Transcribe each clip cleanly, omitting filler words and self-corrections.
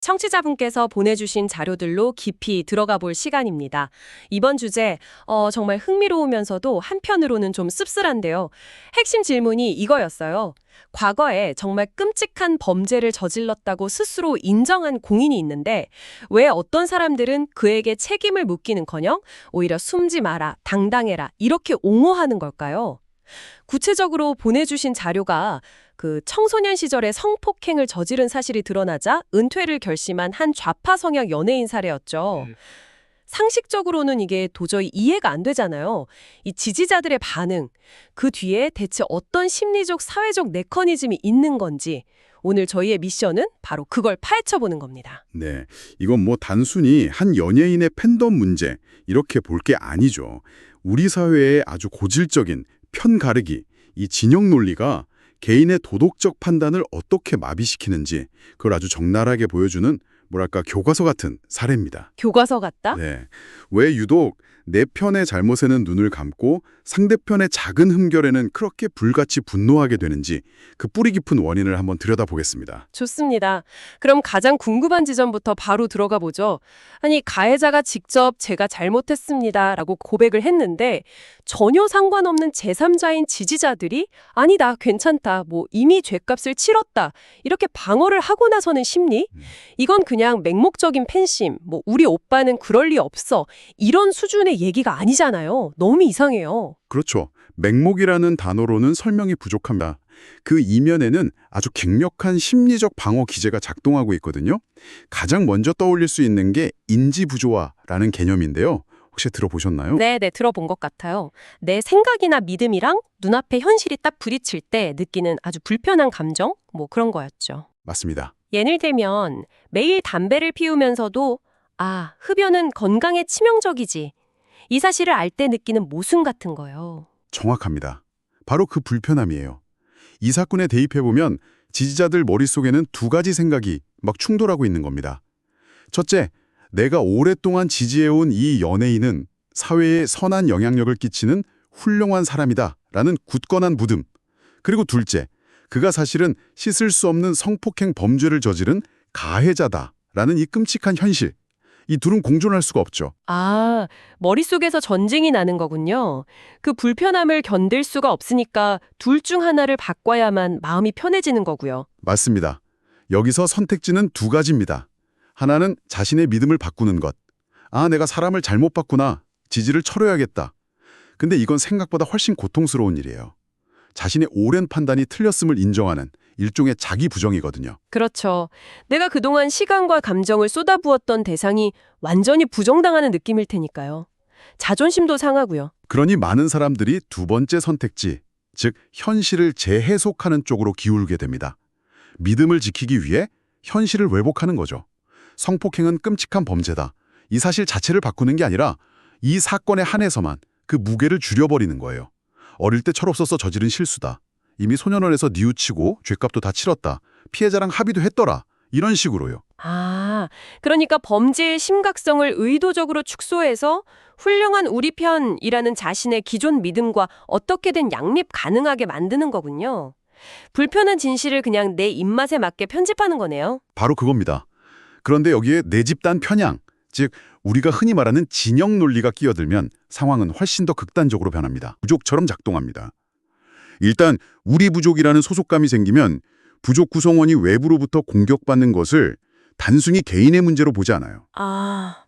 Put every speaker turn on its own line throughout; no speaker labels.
청취자분께서 보내주신 자료들로 깊이 들어가 볼 시간입니다. 이번 주제, 정말 흥미로우면서도 한편으로는 좀 씁쓸한데요. 핵심 질문이 이거였어요. 과거에 정말 끔찍한 범죄를 저질렀다고 스스로 인정한 공인이 있는데 왜 어떤 사람들은 그에게 책임을 묻기는커녕 오히려 숨지 마라, 당당해라 이렇게 옹호하는 걸까요? 구체적으로 보내주신 자료가 그 청소년 시절에 성폭행을 저지른 사실이 드러나자 은퇴를 결심한 한 좌파 성향 연예인 사례였죠. 상식적으로는 이게 도저히 이해가 안 되잖아요. 이 지지자들의 반응, 그 뒤에 대체 어떤 심리적, 사회적 메커니즘이 있는 건지 오늘 저희의 미션은 바로 그걸 파헤쳐보는 겁니다.
네, 이건 뭐 단순히 한 연예인의 팬덤 문제 이렇게 볼 게 아니죠. 우리 사회의 아주 고질적인 편 가르기, 이 진영 논리가 개인의 도덕적 판단을 어떻게 마비시키는지 그걸 아주 적나라하게 보여주는 뭐랄까 교과서 같은 사례입니다.
교과서 같다?
네, 왜 유독 내 편의 잘못에는 눈을 감고 상대편의 작은 흠결에는 그렇게 불같이 분노하게 되는지 그 뿌리 깊은 원인을 한번 들여다보겠습니다.
좋습니다. 그럼 가장 궁금한 지점부터 바로 들어가 보죠. 아니, 가해자가 직접 제가 잘못했습니다 라고 고백을 했는데 전혀 상관없는 제3자인 지지자들이 아니다, 괜찮다, 뭐 이미 죗값을 치렀다 이렇게 방어를 하고 나서는 심리? 이건 그냥 맹목적인 팬심, 뭐 우리 오빠는 그럴 리 없어 이런 수준의 얘기가 아니잖아요. 너무 이상해요.
그렇죠. 맹목이라는 단어로는 설명이 부족합니다. 그 이면에는 아주 강력한 심리적 방어 기제가 작동하고 있거든요. 가장 먼저 떠올릴 수 있는 게 인지부조화라는 개념인데요. 혹시 들어보셨나요?
네, 들어본 것 같아요. 내 생각이나 믿음이랑 눈앞에 현실이 딱 부딪힐 때 느끼는 아주 불편한 감정? 뭐 그런 거였죠.
맞습니다.
예를 들면 매일 담배를 피우면서도 흡연은 건강에 치명적이지. 이 사실을 알 때 느끼는 모순 같은 거요.
정확합니다. 바로 그 불편함이에요. 이 사건에 대입해보면 지지자들 머릿속에는 두 가지 생각이 막 충돌하고 있는 겁니다. 첫째, 내가 오랫동안 지지해온 이 연예인은 사회에 선한 영향력을 끼치는 훌륭한 사람이다 라는 굳건한 믿음. 그리고 둘째, 그가 사실은 씻을 수 없는 성폭행 범죄를 저지른 가해자다 라는 이 끔찍한 현실. 이 둘은 공존할 수가 없죠.
머릿속에서 전쟁이 나는 거군요. 그 불편함을 견딜 수가 없으니까 둘 중 하나를 바꿔야만 마음이 편해지는 거고요.
맞습니다. 여기서 선택지는 두 가지입니다. 하나는 자신의 믿음을 바꾸는 것. 내가 사람을 잘못 봤구나. 지지를 철회해야겠다. 근데 이건 생각보다 훨씬 고통스러운 일이에요. 자신의 오랜 판단이 틀렸음을 인정하는 일종의 자기 부정이거든요.
그렇죠. 내가 그동안 시간과 감정을 쏟아부었던 대상이 완전히 부정당하는 느낌일 테니까요. 자존심도 상하고요.
그러니 많은 사람들이 두 번째 선택지, 즉 현실을 재해석하는 쪽으로 기울게 됩니다. 믿음을 지키기 위해 현실을 왜곡하는 거죠. 성폭행은 끔찍한 범죄다. 이 사실 자체를 바꾸는 게 아니라 이 사건에 한해서만 그 무게를 줄여버리는 거예요. 어릴 때 철없어서 저지른 실수다. 이미 소년원에서 뉘우치고 죗값도 다 치렀다. 피해자랑 합의도 했더라. 이런 식으로요.
그러니까 범죄의 심각성을 의도적으로 축소해서 훌륭한 우리 편이라는 자신의 기존 믿음과 어떻게든 양립 가능하게 만드는 거군요. 불편한 진실을 그냥 내 입맛에 맞게 편집하는 거네요.
바로 그겁니다. 그런데 여기에 내 집단 편향, 즉 우리가 흔히 말하는 진영 논리가 끼어들면 상황은 훨씬 더 극단적으로 변합니다. 부족처럼 작동합니다. 일단 우리 부족이라는 소속감이 생기면 부족 구성원이 외부로부터 공격받는 것을 단순히 개인의 문제로 보지 않아요.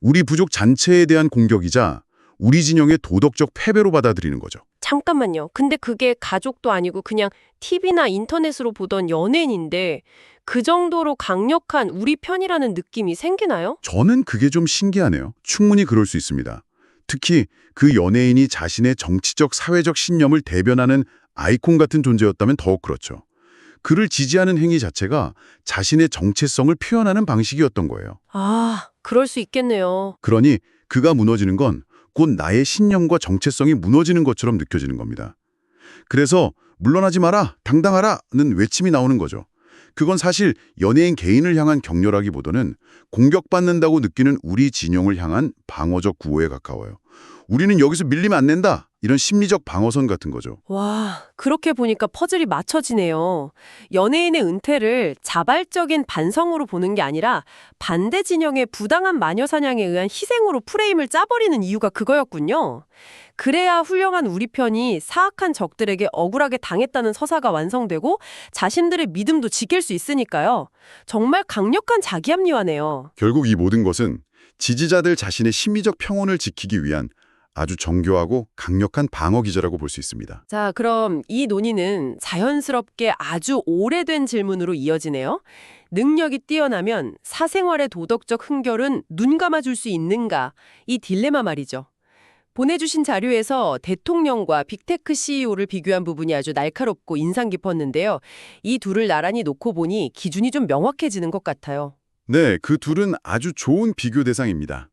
우리 부족 전체에 대한 공격이자 우리 진영의 도덕적 패배로 받아들이는 거죠.
잠깐만요. 근데 그게 가족도 아니고 그냥 TV나 인터넷으로 보던 연예인인데 그 정도로 강력한 우리 편이라는 느낌이 생기나요?
저는 그게 좀 신기하네요. 충분히 그럴 수 있습니다. 특히 그 연예인이 자신의 정치적, 사회적 신념을 대변하는 아이콘 같은 존재였다면 더욱 그렇죠. 그를 지지하는 행위 자체가 자신의 정체성을 표현하는 방식이었던 거예요.
그럴 수 있겠네요.
그러니 그가 무너지는 건 곧 나의 신념과 정체성이 무너지는 것처럼 느껴지는 겁니다. 그래서 물러나지 마라, 당당하라는 외침이 나오는 거죠. 그건 사실 연예인 개인을 향한 격려라기보다는 공격받는다고 느끼는 우리 진영을 향한 방어적 구호에 가까워요. 우리는 여기서 밀리면 안 된다. 이런 심리적 방어선 같은 거죠.
와, 그렇게 보니까 퍼즐이 맞춰지네요. 연예인의 은퇴를 자발적인 반성으로 보는 게 아니라 반대 진영의 부당한 마녀 사냥에 의한 희생으로 프레임을 짜버리는 이유가 그거였군요. 그래야 훌륭한 우리 편이 사악한 적들에게 억울하게 당했다는 서사가 완성되고 자신들의 믿음도 지킬 수 있으니까요. 정말 강력한 자기합리화네요.
결국 이 모든 것은 지지자들 자신의 심리적 평온을 지키기 위한 아주 정교하고 강력한 방어 기제라고 볼 수 있습니다.
자, 그럼 이 논의는 자연스럽게 아주 오래된 질문으로 이어지네요. 능력이 뛰어나면 사생활의 도덕적 흥결은 눈 감아줄 수 있는가? 이 딜레마 말이죠. 보내주신 자료에서 대통령과 빅테크 CEO를 비교한 부분이 아주 날카롭고 인상 깊었는데요. 이 둘을 나란히 놓고 보니 기준이 좀 명확해지는 것 같아요.
네, 그 둘은 아주 좋은 비교 대상입니다.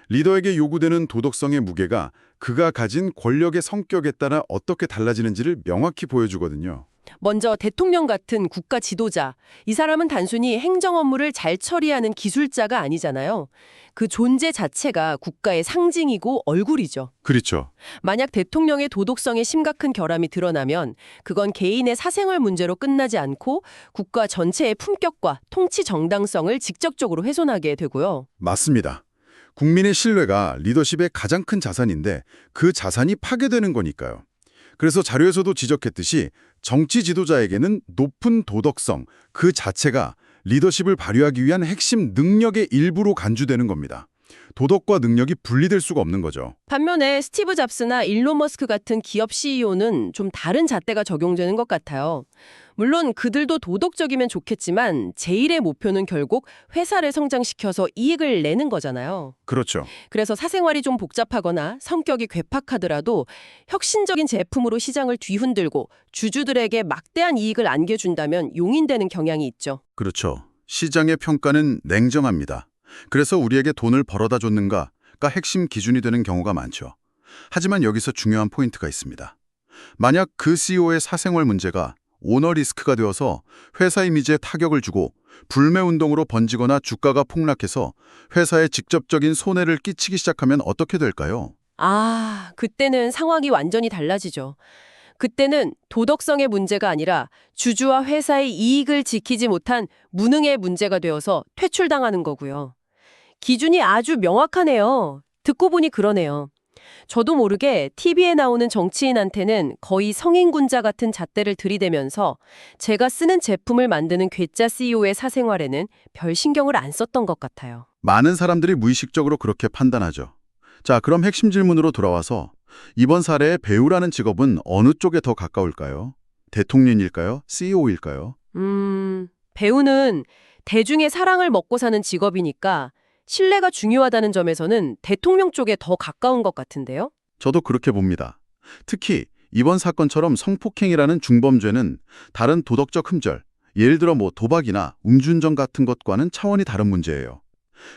리더에게 요구되는 도덕성의 무게가 그가 가진 권력의 성격에 따라 어떻게 달라지는지를 명확히 보여주거든요.
먼저 대통령 같은 국가 지도자. 이 사람은 단순히 행정 업무를 잘 처리하는 기술자가 아니잖아요. 그 존재 자체가 국가의 상징이고 얼굴이죠.
그렇죠.
만약 대통령의 도덕성에 심각한 결함이 드러나면 그건 개인의 사생활 문제로 끝나지 않고 국가 전체의 품격과 통치 정당성을 직접적으로 훼손하게 되고요.
맞습니다. 국민의 신뢰가 리더십의 가장 큰 자산인데 그 자산이 파괴되는 거니까요. 그래서 자료에서도 지적했듯이 정치 지도자에게는 높은 도덕성, 그 자체가 리더십을 발휘하기 위한 핵심 능력의 일부로 간주되는 겁니다. 도덕과 능력이 분리될 수가 없는 거죠.
반면에 스티브 잡스나 일론 머스크 같은 기업 CEO는 좀 다른 잣대가 적용되는 것 같아요. 물론 그들도 도덕적이면 좋겠지만 제1의 목표는 결국 회사를 성장시켜서 이익을 내는 거잖아요.
그렇죠.
그래서 사생활이 좀 복잡하거나 성격이 괴팍하더라도 혁신적인 제품으로 시장을 뒤흔들고 주주들에게 막대한 이익을 안겨준다면 용인되는 경향이 있죠.
그렇죠. 시장의 평가는 냉정합니다. 그래서 우리에게 돈을 벌어다 줬는가가 핵심 기준이 되는 경우가 많죠. 하지만 여기서 중요한 포인트가 있습니다. 만약 그 CEO의 사생활 문제가 오너 리스크가 되어서 회사 이미지에 타격을 주고 불매운동으로 번지거나 주가가 폭락해서 회사에 직접적인 손해를 끼치기 시작하면 어떻게 될까요?
아, 그때는 상황이 완전히 달라지죠. 그때는 도덕성의 문제가 아니라 주주와 회사의 이익을 지키지 못한 무능의 문제가 되어서 퇴출당하는 거고요. 기준이 아주 명확하네요. 듣고 보니 그러네요. 저도 모르게 TV에 나오는 정치인한테는 거의 성인군자 같은 잣대를 들이대면서 제가 쓰는 제품을 만드는 괴짜 CEO의 사생활에는 별 신경을 안 썼던 것 같아요.
많은 사람들이 무의식적으로 그렇게 판단하죠. 자, 그럼 핵심 질문으로 돌아와서 이번 사례의 배우라는 직업은 어느 쪽에 더 가까울까요? 대통령일까요? CEO일까요?
배우는 대중의 사랑을 먹고 사는 직업이니까 신뢰가 중요하다는 점에서는 대통령 쪽에 더 가까운 것 같은데요?
저도 그렇게 봅니다. 특히 이번 사건처럼 성폭행이라는 중범죄는 다른 도덕적 흠결, 예를 들어 도박이나 음주운전 같은 것과는 차원이 다른 문제예요.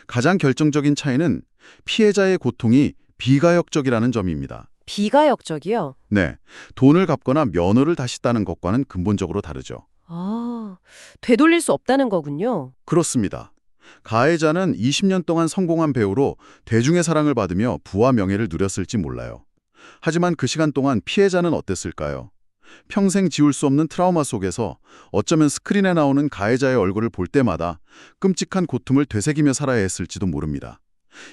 가장 결정적인 차이는 피해자의 고통이 비가역적이라는 점입니다.
비가역적이요?
네, 돈을 갚거나 면허를 다시 따는 것과는 근본적으로 다르죠.
아, 되돌릴 수 없다는 거군요.
그렇습니다. 가해자는 20년 동안 성공한 배우로 대중의 사랑을 받으며 부와 명예를 누렸을지 몰라요. 하지만 그 시간 동안 피해자는 어땠을까요? 평생 지울 수 없는 트라우마 속에서 어쩌면 스크린에 나오는 가해자의 얼굴을 볼 때마다 끔찍한 고통을 되새기며 살아야 했을지도 모릅니다.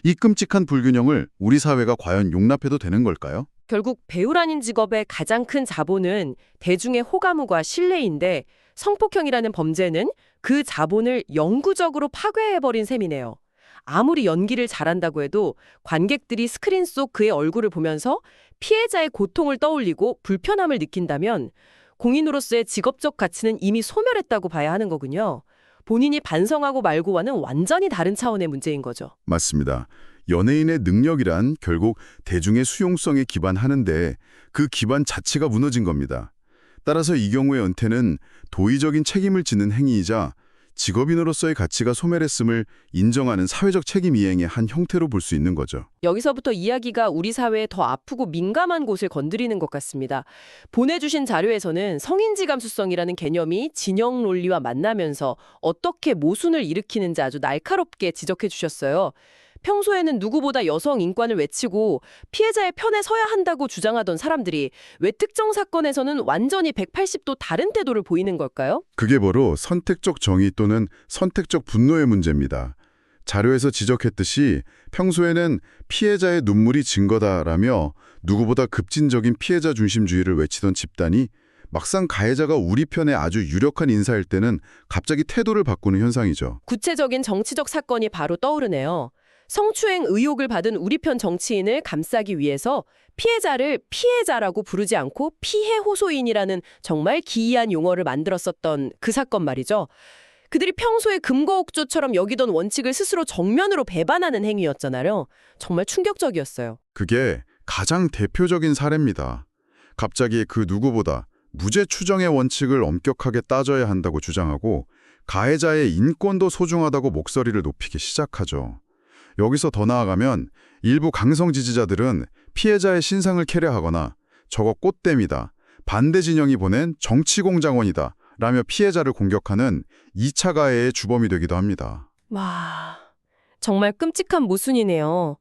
이 끔찍한 불균형을 우리 사회가 과연 용납해도 되는 걸까요?
결국 배우라는 직업의 가장 큰 자본은 대중의 호감과 신뢰인데 성폭행이라는 범죄는 그 자본을 영구적으로 파괴해버린 셈이네요. 아무리 연기를 잘한다고 해도 관객들이 스크린 속 그의 얼굴을 보면서 피해자의 고통을 떠올리고 불편함을 느낀다면 공인으로서의 직업적 가치는 이미 소멸했다고 봐야 하는 거군요. 본인이 반성하고 말고와는 완전히 다른 차원의 문제인 거죠.
맞습니다. 연예인의 능력이란 결국 대중의 수용성에 기반하는데 그 기반 자체가 무너진 겁니다. 따라서 이 경우의 은퇴는 도의적인 책임을 지는 행위이자 직업인으로서의 가치가 소멸했음을 인정하는 사회적 책임 이행의 한 형태로 볼 수 있는 거죠.
여기서부터 이야기가 우리 사회에 더 아프고 민감한 곳을 건드리는 것 같습니다. 보내주신 자료에서는 성인지 감수성이라는 개념이 진영 논리와 만나면서 어떻게 모순을 일으키는지 아주 날카롭게 지적해 주셨어요. 평소에는 누구보다 여성 인권을 외치고 피해자의 편에 서야 한다고 주장하던 사람들이 왜 특정 사건에서는 완전히 180도 다른 태도를 보이는 걸까요?
그게 바로 선택적 정의 또는 선택적 분노의 문제입니다. 자료에서 지적했듯이 평소에는 피해자의 눈물이 증거다라며 누구보다 급진적인 피해자 중심주의를 외치던 집단이 막상 가해자가 우리 편에 아주 유력한 인사일 때는 갑자기 태도를 바꾸는 현상이죠.
구체적인 정치적 사건이 바로 떠오르네요. 성추행 의혹을 받은 우리 편 정치인을 감싸기 위해서 피해자를 피해자라고 부르지 않고 피해 호소인이라는 정말 기이한 용어를 만들었었던 그 사건 말이죠. 그들이 평소에 금거옥조처럼 여기던 원칙을 스스로 정면으로 배반하는 행위였잖아요. 정말 충격적이었어요.
그게 가장 대표적인 사례입니다. 갑자기 그 누구보다 무죄 추정의 원칙을 엄격하게 따져야 한다고 주장하고 가해자의 인권도 소중하다고 목소리를 높이기 시작하죠. 여기서 더 나아가면 일부 강성 지지자들은 피해자의 신상을 캐려하거나 저거 꽃댐이다, 반대 진영이 보낸 정치공장원이다 라며 피해자를 공격하는 2차 가해의 주범이 되기도 합니다.
와, 정말 끔찍한 모순이네요.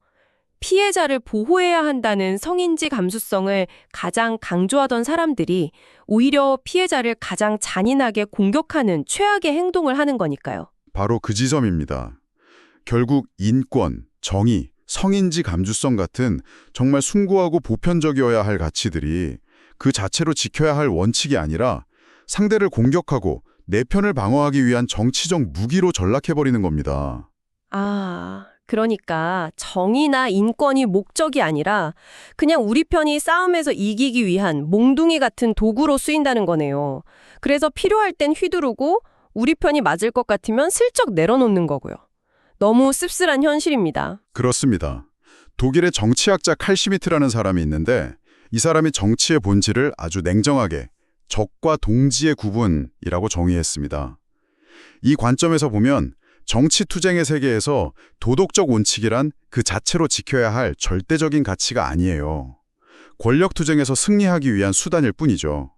피해자를 보호해야 한다는 성인지 감수성을 가장 강조하던 사람들이 오히려 피해자를 가장 잔인하게 공격하는 최악의 행동을 하는 거니까요.
바로 그 지점입니다. 결국 인권, 정의, 성인지 감수성 같은 정말 숭고하고 보편적이어야 할 가치들이 그 자체로 지켜야 할 원칙이 아니라 상대를 공격하고 내 편을 방어하기 위한 정치적 무기로 전락해버리는 겁니다.
아, 그러니까 정의나 인권이 목적이 아니라 그냥 우리 편이 싸움에서 이기기 위한 몽둥이 같은 도구로 쓰인다는 거네요. 그래서 필요할 땐 휘두르고 우리 편이 맞을 것 같으면 슬쩍 내려놓는 거고요. 너무 씁쓸한 현실입니다.
그렇습니다. 독일의 정치학자 칼 시미트라는 사람이 있는데 이 사람이 정치의 본질을 아주 냉정하게 적과 동지의 구분이라고 정의했습니다. 이 관점에서 보면 정치 투쟁의 세계에서 도덕적 원칙이란 그 자체로 지켜야 할 절대적인 가치가 아니에요. 권력 투쟁에서 승리하기 위한 수단일 뿐이죠.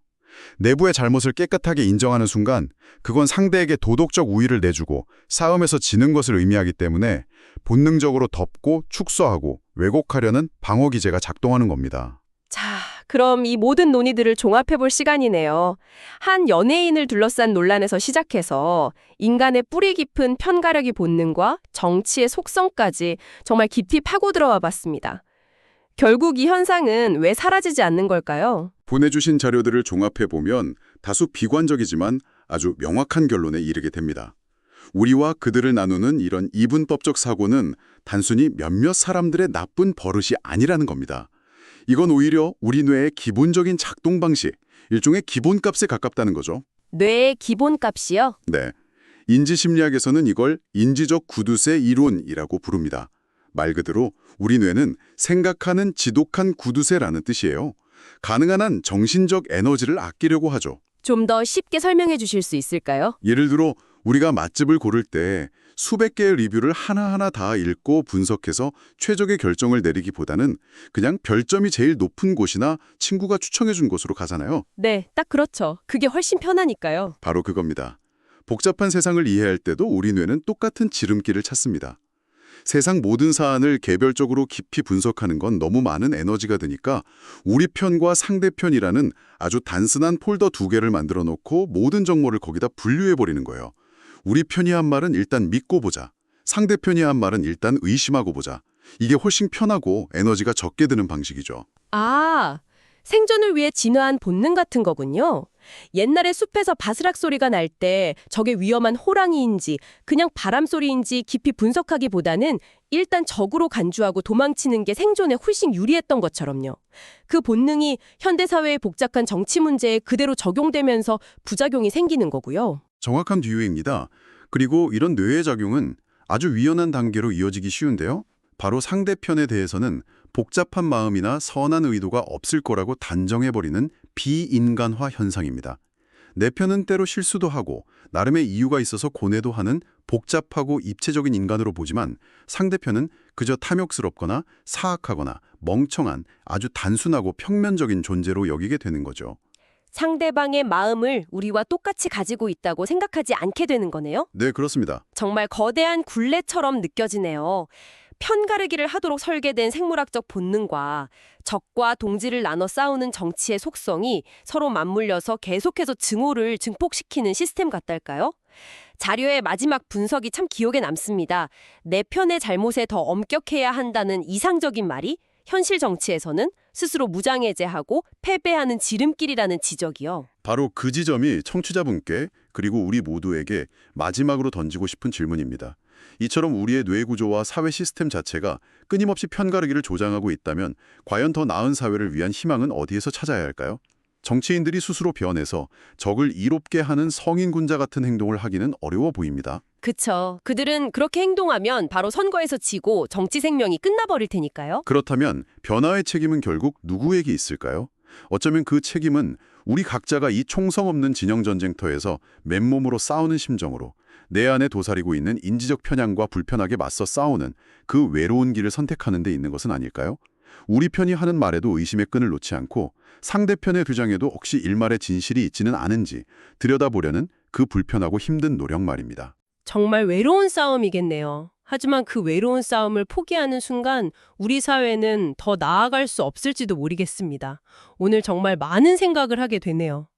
내부의 잘못을 깨끗하게 인정하는 순간 그건 상대에게 도덕적 우위를 내주고 싸움에서 지는 것을 의미하기 때문에 본능적으로 덮고 축소하고 왜곡하려는 방어 기제가 작동하는 겁니다.
자, 그럼 이 모든 논의들을 종합해볼 시간이네요. 한 연예인을 둘러싼 논란에서 시작해서 인간의 뿌리 깊은 편가르기 본능과 정치의 속성까지 정말 깊이 파고 들어와 봤습니다. 결국 이 현상은 왜 사라지지 않는 걸까요?
보내주신 자료들을 종합해보면 다소 비관적이지만 아주 명확한 결론에 이르게 됩니다. 우리와 그들을 나누는 이런 이분법적 사고는 단순히 몇몇 사람들의 나쁜 버릇이 아니라는 겁니다. 이건 오히려 우리 뇌의 기본적인 작동 방식, 일종의 기본값에 가깝다는 거죠.
뇌의 기본값이요?
네. 인지심리학에서는 이걸 인지적 구두쇠 이론이라고 부릅니다. 말 그대로 우리 뇌는 생각하는 지독한 구두쇠라는 뜻이에요. 가능한 한 정신적 에너지를 아끼려고 하죠.
좀 더 쉽게 설명해 주실 수 있을까요?
예를 들어 우리가 맛집을 고를 때 수백 개의 리뷰를 하나하나 다 읽고 분석해서 최적의 결정을 내리기보다는 그냥 별점이 제일 높은 곳이나 친구가 추천해 준 곳으로 가잖아요.
네, 딱 그렇죠. 그게 훨씬 편하니까요.
바로 그겁니다. 복잡한 세상을 이해할 때도 우리 뇌는 똑같은 지름길을 찾습니다. 세상 모든 사안을 개별적으로 깊이 분석하는 건 너무 많은 에너지가 드니까 우리 편과 상대편이라는 아주 단순한 폴더 두 개를 만들어 놓고 모든 정보를 거기다 분류해버리는 거예요. 우리 편이 한 말은 일단 믿고 보자. 상대편이 한 말은 일단 의심하고 보자. 이게 훨씬 편하고 에너지가 적게 드는 방식이죠.
아, 생존을 위해 진화한 본능 같은 거군요. 옛날에 숲에서 바스락 소리가 날 때 저게 위험한 호랑이인지 그냥 바람 소리인지 깊이 분석하기보다는 일단 적으로 간주하고 도망치는 게 생존에 훨씬 유리했던 것처럼요. 그 본능이 현대사회의 복잡한 정치 문제에 그대로 적용되면서 부작용이 생기는 거고요.
정확한 비유입니다. 그리고 이런 뇌의 작용은 아주 유연한 단계로 이어지기 쉬운데요. 바로 상대편에 대해서는 복잡한 마음이나 선한 의도가 없을 거라고 단정해버리는 비인간화 현상입니다. 내 편은 때로 실수도 하고 나름의 이유가 있어서 고뇌도 하는 복잡하고 입체적인 인간으로 보지만 상대편은 그저 탐욕스럽거나 사악하거나 멍청한 아주 단순하고 평면적인 존재로 여기게 되는 거죠.
상대방의 마음을 우리와 똑같이 가지고 있다고 생각하지 않게 되는 거네요.
네, 그렇습니다.
정말 거대한 굴레처럼 느껴지네요. 편가르기를 하도록 설계된 생물학적 본능과 적과 동지를 나눠 싸우는 정치의 속성이 서로 맞물려서 계속해서 증오를 증폭시키는 시스템 같달까요? 자료의 마지막 분석이 참 기억에 남습니다. 내 편의 잘못에 더 엄격해야 한다는 이상적인 말이 현실 정치에서는 스스로 무장해제하고 패배하는 지름길이라는 지적이요.
바로 그 지점이 청취자분께 그리고 우리 모두에게 마지막으로 던지고 싶은 질문입니다. 이처럼 우리의 뇌 구조와 사회 시스템 자체가 끊임없이 편가르기를 조장하고 있다면 과연 더 나은 사회를 위한 희망은 어디에서 찾아야 할까요? 정치인들이 스스로 변해서 적을 이롭게 하는 성인군자 같은 행동을 하기는 어려워 보입니다.
그쵸. 그들은 그렇게 행동하면 바로 선거에서 지고 정치 생명이 끝나버릴 테니까요.
그렇다면 변화의 책임은 결국 누구에게 있을까요? 어쩌면 그 책임은 우리 각자가 이 총성 없는 진영 전쟁터에서 맨몸으로 싸우는 심정으로 내 안에 도사리고 있는 인지적 편향과 불편하게 맞서 싸우는 그 외로운 길을 선택하는 데 있는 것은 아닐까요? 우리 편이 하는 말에도 의심의 끈을 놓지 않고 상대편의 주장에도 혹시 일말의 진실이 있지는 않은지 들여다보려는 그 불편하고 힘든 노력 말입니다.
정말 외로운 싸움이겠네요. 하지만 그 외로운 싸움을 포기하는 순간 우리 사회는 더 나아갈 수 없을지도 모르겠습니다. 오늘 정말 많은 생각을 하게 되네요.